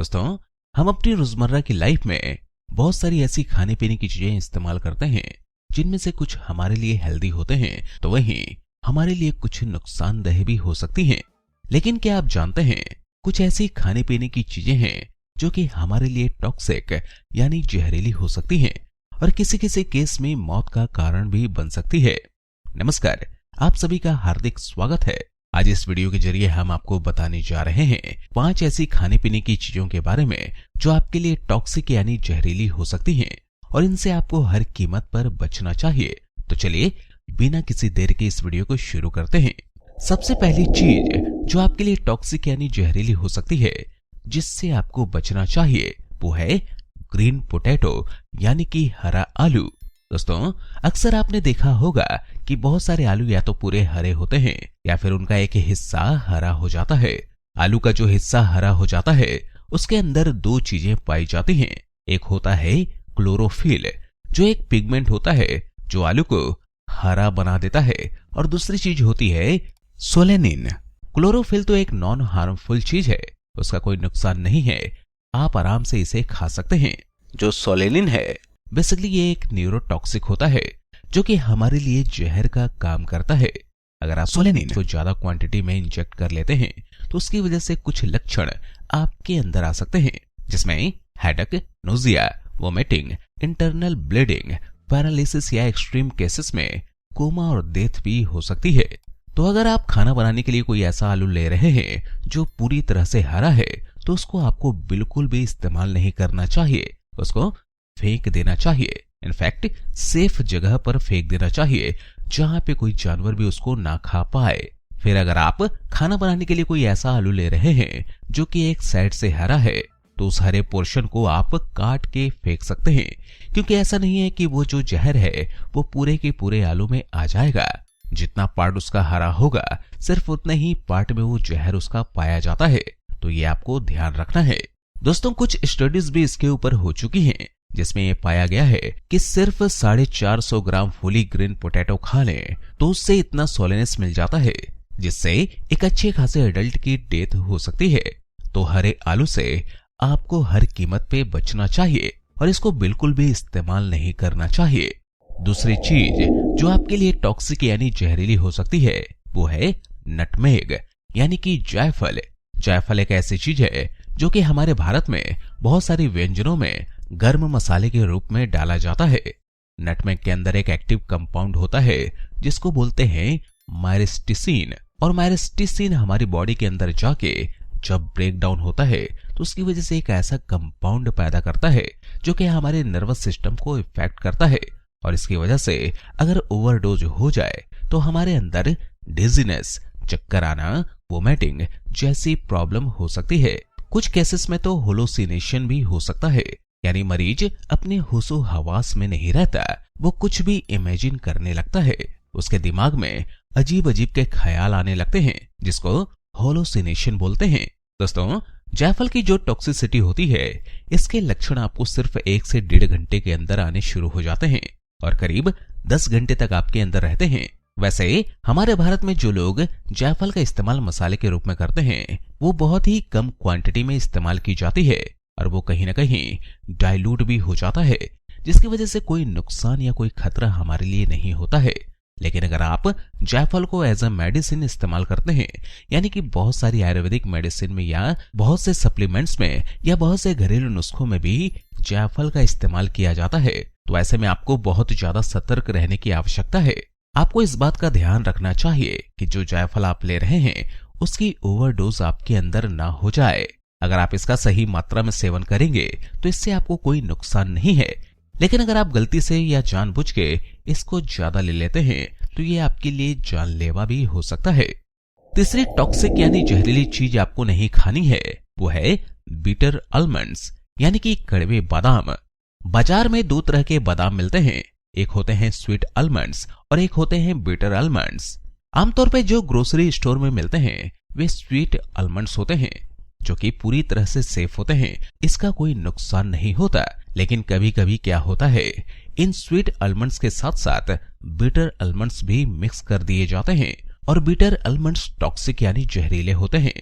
दोस्तों, हम अपनी रोजमर्रा की लाइफ में बहुत सारी ऐसी खाने पीने की चीजें इस्तेमाल करते हैं जिनमें से कुछ हमारे लिए हेल्दी होते हैं तो वहीं हमारे लिए कुछ नुकसानदेह भी हो सकती हैं। लेकिन क्या आप जानते हैं कुछ ऐसी खाने पीने की चीजें हैं जो कि हमारे लिए टॉक्सिक यानी जहरीली हो सकती हैं और किसी किसी केस में मौत का कारण भी बन सकती है। नमस्कार, आप सभी का हार्दिक स्वागत है। आज इस वीडियो के जरिए हम आपको बताने जा रहे हैं 5 ऐसी खाने पीने की चीजों के बारे में जो आपके लिए टॉक्सिक यानी जहरीली हो सकती हैं और इनसे आपको हर कीमत पर बचना चाहिए। तो चलिए बिना किसी देर के इस वीडियो को शुरू करते हैं। सबसे पहली चीज जो आपके लिए टॉक्सिक यानी जहरीली हो सकती है जिससे आपको बचना चाहिए वो है ग्रीन पोटैटो यानी कि हरा आलू। दोस्तों, अक्सर आपने देखा होगा कि बहुत सारे आलू या तो पूरे हरे होते हैं या फिर उनका एक हिस्सा हरा हो जाता है। आलू का जो हिस्सा हरा हो जाता है उसके अंदर 2 चीजें पाई जाती हैं। एक होता है क्लोरोफिल जो एक पिगमेंट होता है जो आलू को हरा बना देता है और दूसरी चीज होती है सोलेनिन। क्लोरोफिल तो एक नॉन हार्मफुल चीज है, उसका कोई नुकसान नहीं है, आप आराम से इसे खा सकते हैं। जो सोलेनिन है बेसिकली ये एक न्यूरोटॉक्सिक होता है जो कि हमारे लिए जहर का काम करता है। अगर आप सोलेनिन को ज्यादा क्वांटिटी में इंजेक्ट कर लेते हैं तो उसकी वजह से कुछ लक्षण आपके अंदर आ सकते हैं जिसमें headache, nausea, vomiting, internal bleeding, paralysis या एक्सट्रीम केसेस में कोमा और डेथ भी हो सकती है। तो अगर आप खाना बनाने के लिए कोई ऐसा आलू ले रहे हैं जो पूरी तरह से हरा है तो उसको आपको बिल्कुल भी इस्तेमाल नहीं करना चाहिए, उसको फेंक देना चाहिए। इनफैक्ट सेफ जगह पर फेंक देना चाहिए जहां पे कोई जानवर भी उसको ना खा पाए। फिर अगर आप खाना बनाने के लिए कोई ऐसा आलू ले रहे हैं जो कि एक साइड से हरा है तो उस हरे पोर्शन को आप काट के फेंक सकते हैं, क्योंकि ऐसा नहीं है कि वो जो जहर है वो पूरे के पूरे आलू में आ जाएगा। जितना पार्ट उसका हरा होगा सिर्फ उतने ही पार्ट में वो जहर उसका पाया जाता है, तो ये आपको ध्यान रखना है। दोस्तों, कुछ स्टडीज भी इसके ऊपर हो चुकी हैं जिसमें यह पाया गया है कि सिर्फ 450 ग्राम फुली ग्रीन पोटैटो खा लें तो उससे इतना सोलेनस मिल जाता है जिससे एक अच्छे खासे एडल्ट की डेथ हो सकती है। तो हरे आलू से आपको हर कीमत पे बचना चाहिए और इसको बिल्कुल भी इस्तेमाल नहीं करना चाहिए। दूसरी चीज जो आपके लिए टॉक्सिक यानी जहरीली हो सकती है वो है नटमेग यानी कि जायफल। जायफल एक ऐसी चीज है जो कि हमारे भारत में बहुत सारी व्यंजनों में गर्म मसाले के रूप में डाला जाता है। नटमेग के अंदर एक एक्टिव कंपाउंड होता है जिसको बोलते हैं मायरिस्टिसिन, और मायरिस्टिसिन हमारी बॉडी के अंदर जाके जब ब्रेक डाउन होता है तो उसकी वजह से एक ऐसा कंपाउंड पैदा करता है जो कि हमारे नर्वस सिस्टम को इफेक्ट करता है और इसकी वजह से अगर ओवरडोज हो जाए तो हमारे अंदर डिजीनेस, चक्कर आना, वोमिटिंग जैसी प्रॉब्लम हो सकती है। कुछ केसेस में तो होलोसिनेशन भी हो सकता है, यानी मरीज अपने होशो हवास में नहीं रहता, वो कुछ भी इमेजिन करने लगता है, उसके दिमाग में अजीब अजीब के ख्याल आने लगते हैं जिसको होलोसिनेशन बोलते हैं। दोस्तों, जायफल की जो टॉक्सिसिटी होती है इसके लक्षण आपको सिर्फ 1 से 1.5 घंटे के अंदर आने शुरू हो जाते हैं और करीब 10 घंटे तक आपके अंदर रहते हैं। वैसे हमारे भारत में जो लोग जायफल का इस्तेमाल मसाले के रूप में करते हैं वो बहुत ही कम क्वांटिटी में इस्तेमाल की जाती है और वो कहीं ना कहीं डाइल्यूट भी हो जाता है जिसकी वजह से कोई नुकसान या कोई खतरा हमारे लिए नहीं होता है। लेकिन अगर आप जायफल को एज अ मेडिसिन इस्तेमाल करते हैं, यानी कि बहुत सारी आयुर्वेदिक मेडिसिन में या बहुत से सप्लीमेंट्स में या बहुत से घरेलू नुस्खों में भी जायफल का इस्तेमाल किया जाता है, तो ऐसे में आपको बहुत ज्यादा सतर्क रहने की आवश्यकता है। आपको इस बात का ध्यान रखना चाहिए कि जो जायफल आप ले रहे हैं उसकी ओवरडोज आपके अंदर ना हो जाए। अगर आप इसका सही मात्रा में सेवन करेंगे तो इससे आपको कोई नुकसान नहीं है, लेकिन अगर आप गलती से या जानबूझ के इसको ज्यादा ले लेते हैं तो ये आपके लिए जानलेवा भी हो सकता है। तीसरी टॉक्सिक यानी जहरीली चीज आपको नहीं खानी है वो है बीटर आलमंड्स यानी कि कड़वे बादाम। बाजार में 2 तरह के बादाम मिलते हैं, एक होते हैं स्वीट आलमंड्स और एक होते हैं बीटर आलमंड्स। आमतौर पर जो ग्रोसरी स्टोर में मिलते हैं वे स्वीट आलमंड्स होते हैं जो कि पूरी तरह से सेफ होते हैं, इसका कोई नुकसान नहीं होता। लेकिन कभी कभी क्या होता है, इन स्वीट आलमंड्स के साथ साथ बीटर आलमंड्स भी मिक्स कर दिए जाते हैं और बीटर आलमंड्स टॉक्सिक यानी जहरीले होते हैं।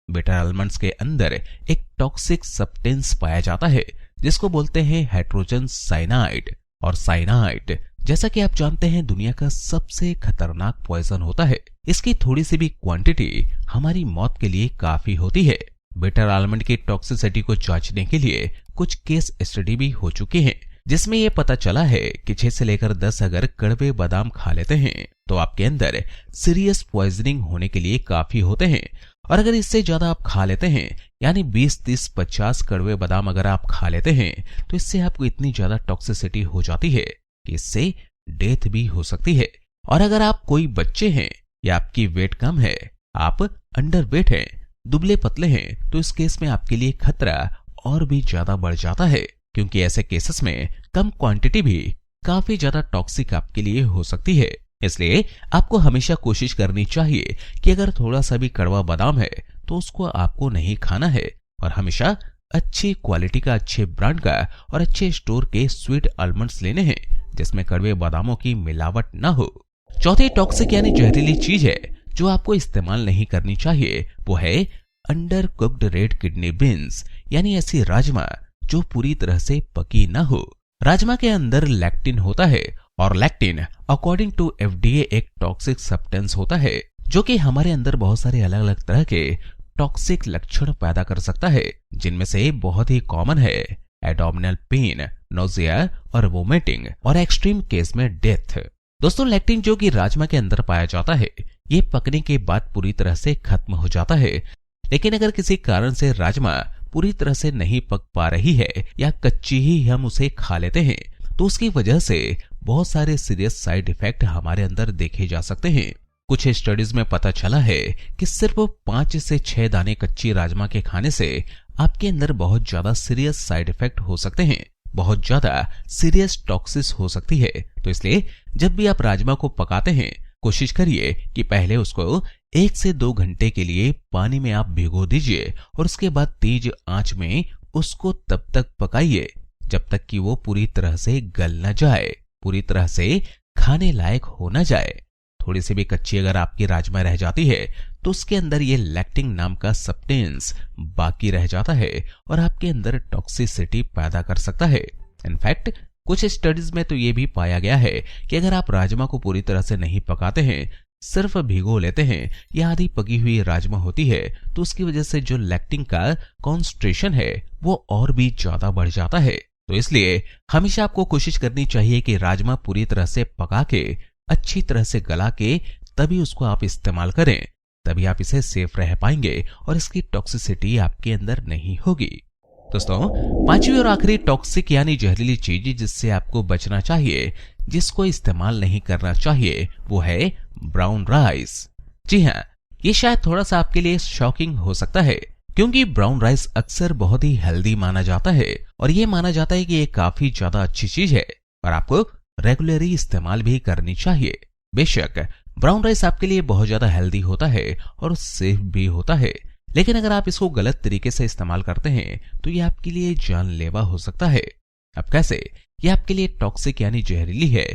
बिटर आलमंड्स के अंदर एक टॉक्सिक सब्सटेंस पाया जाता है जिसको बोलते हैं हाइड्रोजन साइनाइड। और साइनाइड जैसा कि आप जानते हैं दुनिया का सबसे खतरनाक पॉइजन होता है। इसकी थोड़ी सी भी क्वांटिटी हमारी मौत के लिए काफी होती है। बिटर आलमंड की टॉक्सिसिटी को जांचने के लिए कुछ केस स्टडी भी हो चुके हैं जिसमें यह पता चला है कि 6 से लेकर 10 अगर कड़वे बादाम खा लेते हैं तो आपके अंदर सीरियस पॉइजनिंग होने के लिए काफी होते हैं। और अगर इससे ज्यादा आप खा लेते हैं यानी 20, 30, 50 कड़वे बादाम अगर आप खा लेते हैं तो इससे आपको इतनी ज्यादा टॉक्सिसिटी हो जाती है कि इससे डेथ भी हो सकती है। और अगर आप कोई बच्चे हैं या आपकी वेट कम है, आप अंडर वेट हैं, दुबले पतले हैं, तो इस केस में आपके लिए खतरा और भी ज्यादा बढ़ जाता है क्योंकि ऐसे केसेस में कम क्वांटिटी भी काफी ज्यादा टॉक्सिक आपके लिए हो सकती है। इसलिए आपको हमेशा कोशिश करनी चाहिए कि अगर थोड़ा सा भी कड़वा बादाम है तो उसको आपको नहीं खाना है और हमेशा अच्छी क्वालिटी का, अच्छे ब्रांड का और अच्छे स्टोर के स्वीट आलमंड्स लेने हैं जिसमें कड़वे बादामों की मिलावट ना हो। चौथी टॉक्सिक यानी जहरीली चीज है जो आपको इस्तेमाल नहीं करनी चाहिए, वो है under cooked red kidney beans यानी ऐसी राजमा जो पूरी तरह से पकी ना हो। राजमा के अंदर लैक्टिन होता है और लैक्टिन अकॉर्डिंग टू FDA एक टॉक्सिक सब्सटेंस होता है जो कि हमारे अंदर बहुत सारे अलग अलग तरह के टॉक्सिक लक्षण पैदा कर सकता है जिनमें से बहुत ही कॉमन है एब्डोमिनल पेन, नोजिया और वोमिटिंग और एक्सट्रीम केस में डेथ। दोस्तों लैक्टिन जो कि राजमा के अंदर पाया जाता है ये पकने के बाद पूरी तरह से खत्म हो जाता है। लेकिन अगर किसी कारण से राजमा पूरी तरह से नहीं पक पा रही है या कच्ची ही हम उसे खा लेते हैं तो उसकी वजह से बहुत सारे सीरियस साइड इफेक्ट हमारे अंदर देखे जा सकते हैं। कुछ स्टडीज में पता चला है कि सिर्फ 5 से 6 दाने कच्ची राजमा के खाने से आपके अंदर बहुत ज्यादा सीरियस साइड इफेक्ट हो सकते हैं, बहुत ज्यादा सीरियस टॉक्सिस हो सकती है। तो इसलिए जब भी आप राजमा को पकाते हैं कोशिश करिए कि पहले उसको 1 से 2 घंटे के लिए पानी में आप भिगो दीजिए और उसके बाद तेज आंच में उसको तब तक पकाइए जब तक कि वो पूरी तरह से गल न जाए, पूरी तरह से खाने लायक हो न जाए। थोड़ी सी भी कच्ची अगर आपकी राजमा रह जाती है तो उसके अंदर ये लैक्टिन नाम का सब्सटेंस बाकी रह जाता है और आपके अंदर टॉक्सिसिटी पैदा कर सकता है। इनफैक्ट कुछ स्टडीज में तो ये भी पाया गया है कि अगर आप राजमा को पूरी तरह से नहीं पकाते हैं, सिर्फ भिगो लेते हैं या आधी पकी हुई राजमा होती है तो उसकी वजह से जो लैक्टिन का कॉन्सेंट्रेशन है वो और भी ज्यादा बढ़ जाता है। तो इसलिए हमेशा आपको कोशिश करनी चाहिए कि राजमा पूरी तरह से पका के अच्छी तरह से गला के तभी उसको आप इस्तेमाल करें, तभी आप इसे सेफ रह पाएंगे और इसकी टॉक्सिसिटी आपके अंदर नहीं होगी। दोस्तों 5वीं और आखिरी टॉक्सिक यानी जहरीली चीज जिससे आपको बचना चाहिए, जिसको इस्तेमाल नहीं करना चाहिए, वो है ब्राउन राइस। जी हाँ, ये शायद थोड़ा सा आपके लिए शॉकिंग हो सकता है क्योंकि ब्राउन राइस अक्सर बहुत ही हेल्दी माना जाता है और ये माना जाता है कि ये काफी ज्यादा अच्छी चीज है और आपको रेगुलरली इस्तेमाल भी करनी चाहिए। बेशक ब्राउन राइस आपके लिए बहुत ज्यादा हेल्दी होता है और सेफ भी होता है, लेकिन अगर आप इसको गलत तरीके से इस्तेमाल करते हैं तो ये आपके लिए जानलेवा हो सकता है। अब कैसे ये आपके लिए टॉक्सिक यानी जहरीली है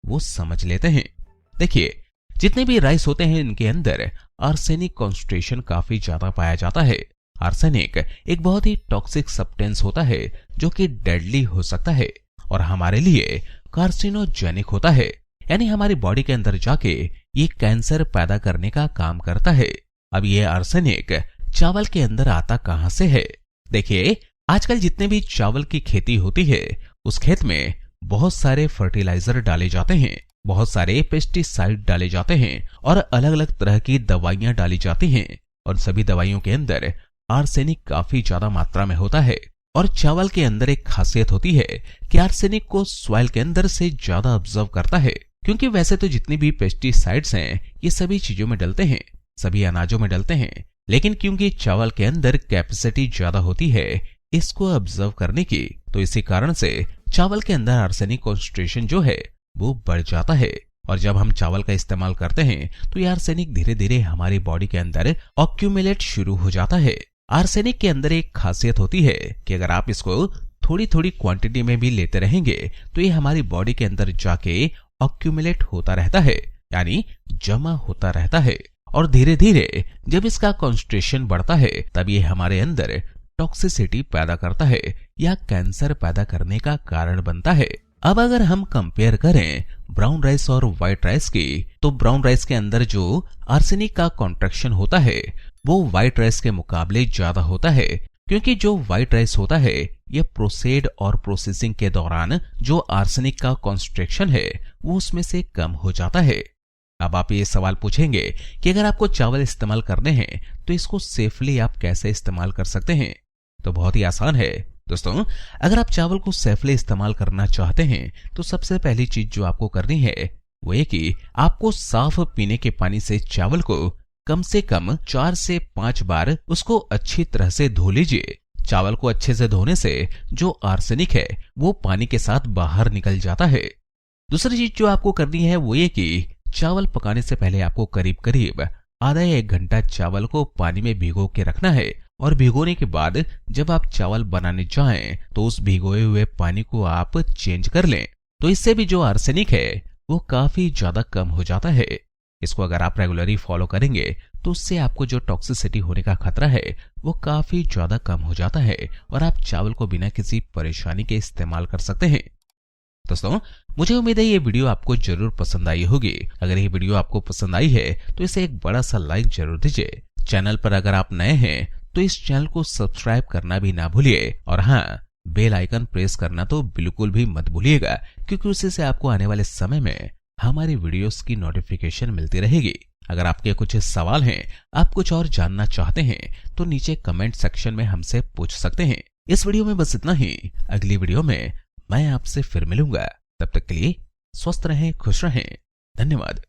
वो समझ लेते हैं। देखिए, जितने भी राइस होते हैं इनके अंदर आर्सेनिक कॉन्सेंट्रेशन काफी ज्यादा पाया जाता है। आर्सेनिक एक बहुत ही टॉक्सिक सब्सटेंस होता है जो कि डेडली हो सकता है और हमारे लिए कार्सिनोजेनिक होता है, यानी हमारी बॉडी के अंदर जाके ये कैंसर पैदा करने का काम करता है। अब ये आर्सेनिक चावल के अंदर आता कहां से है? देखिए, आजकल जितने भी चावल की खेती होती है उस खेत में बहुत सारे फर्टिलाइजर डाले जाते हैं, बहुत सारे पेस्टिसाइड डाले जाते हैं और अलग अलग तरह की दवाइयां डाली जाती हैं और सभी दवाइयों के अंदर आर्सेनिक काफी ज्यादा मात्रा में होता है। और चावल के अंदर एक खासियत होती है कि आर्सेनिक को सॉइल के अंदर से ज्यादा ऑब्जर्व करता है, क्योंकि वैसे तो जितनी भी पेस्टिसाइड्स हैं ये सभी चीजों में डलते हैं, सभी अनाजों में डलते हैं, लेकिन क्योंकि चावल के अंदर कैपेसिटी ज्यादा होती है इसको ऑब्जर्व करने की, तो इसी कारण से चावल के अंदर आर्सेनिक कॉन्सेंट्रेशन जो है वो बढ़ जाता है। और जब हम चावल का इस्तेमाल करते हैं तो ये आर्सेनिक धीरे धीरे हमारी बॉडी के अंदर ऑक्यूमुलेट शुरू हो जाता है। आर्सेनिक के अंदर एक खासियत होती है कि अगर आप इसको थोड़ी थोड़ी क्वांटिटी में भी लेते रहेंगे तो ये हमारी बॉडी के अंदर जाके ऑक्यूमुलेट होता रहता है, यानी जमा होता रहता है और धीरे धीरे जब इसका कॉन्सेंट्रेशन बढ़ता है तब ये हमारे अंदर टॉक्सिसिटी पैदा करता है या कैंसर पैदा करने का कारण बनता है। अब अगर हम कंपेयर करें ब्राउन राइस और व्हाइट राइस की, तो ब्राउन राइस के अंदर जो आर्सेनिक का कॉन्ट्रैक्शन होता है वो व्हाइट राइस के मुकाबले ज्यादा होता है, क्योंकि जो व्हाइट राइस होता है ये प्रोसेड और प्रोसेसिंग के दौरान जो आर्सेनिक का कॉन्सेंट्रेशन है वो उसमें से कम हो जाता है। अब आप ये सवाल पूछेंगे कि अगर आपको चावल इस्तेमाल करने हैं तो इसको सेफली आप कैसे इस्तेमाल कर सकते हैं? तो बहुत ही आसान है दोस्तों। अगर आप चावल को सेफली इस्तेमाल करना चाहते हैं तो सबसे पहली चीज जो आपको करनी है वो ये कि आपको साफ पीने के पानी से चावल को कम से कम 4 से 5 बार उसको अच्छी तरह से धो लीजिए। चावल को अच्छे से धोने से जो आर्सेनिक है वो पानी के साथ बाहर निकल जाता है। दूसरी चीज जो आपको करनी है वो ये कि चावल पकाने से पहले आपको करीब करीब आधा या 1 घंटा चावल को पानी में भिगो के रखना है, और भिगोने के बाद जब आप चावल बनाने जाएं तो उस भिगोए हुए पानी को आप चेंज कर लें। तो इससे भी जो आर्सेनिक है वो काफी ज्यादा कम हो जाता है। इसको अगर आप रेगुलरली फॉलो करेंगे तो उससे आपको जो टॉक्सिसिटी होने का खतरा है वो काफी ज्यादा कम हो जाता है और आप चावल को बिना किसी परेशानी के इस्तेमाल कर सकते हैं। दोस्तों, मुझे उम्मीद है ये वीडियो आपको जरूर पसंद आई होगी। अगर ये वीडियो आपको पसंद आई है तो इसे एक बड़ा सा लाइक जरूर दीजिए। चैनल पर अगर आप नए हैं तो इस चैनल को सब्सक्राइब करना भी ना भूलिए, और हाँ, बेल आइकन प्रेस करना तो बिल्कुल भी मत भूलिएगा, क्योंकि उसी से आपको आने वाले समय में हमारी वीडियोस की नोटिफिकेशन मिलती रहेगी। अगर आपके कुछ सवाल हैं, आप कुछ और जानना चाहते हैं तो नीचे कमेंट सेक्शन में हमसे पूछ सकते हैं। इस वीडियो में बस इतना ही। अगली वीडियो में मैं आपसे फिर मिलूंगा। तब तक के लिए स्वस्थ रहें, खुश रहें। धन्यवाद।